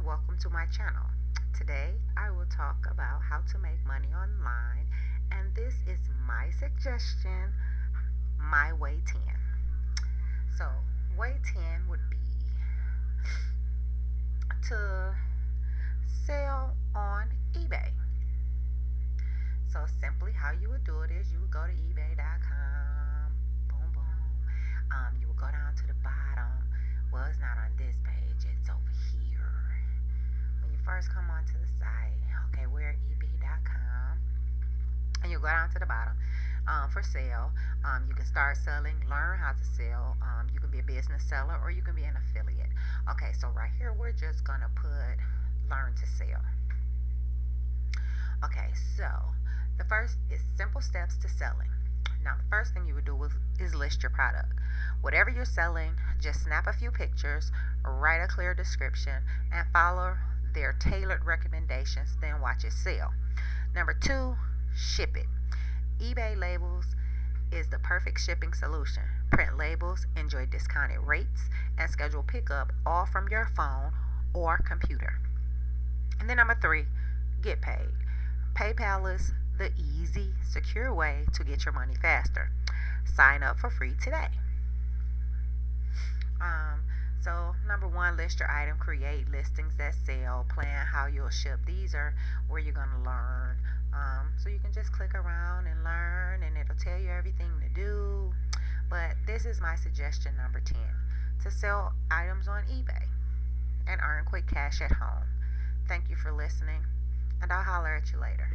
welcome to my channel. Today I will talk about how to make money online, and this is my suggestion, my way 10. So, way 10 would be to sell on eBay. So, simply how you would do it is you would go to ebay.com, boom, boom. You would go down to the bottom. Well, it's not on this page, it's over here. When you first come onto the site, okay, we're at ebay.com, and you go down to the bottom for sale. You can start selling, learn how to sell. You can be a business seller or you can be an affiliate. Okay, so right here we're just gonna put learn to sell. Okay, so the first is simple steps to selling. Now, the first thing you would do is list your product. Whatever you're selling, just snap a few pictures, write a clear description, and follow their tailored recommendations, then watch it sell. Number 2, ship it. eBay labels is the perfect shipping solution. Print labels, enjoy discounted rates, and schedule pickup all from your phone or computer. And then number 3, get paid. PayPal is the easy, secure way to get your money faster. Sign up for free today. So number 1, list your item, create listings that sell, plan how you'll ship. These are where you're going to learn. So you can just click around and learn, and it'll tell you everything to do. But this is my suggestion, number 10, to sell items on eBay and earn quick cash at home. Thank you for listening, and I'll holler at you later.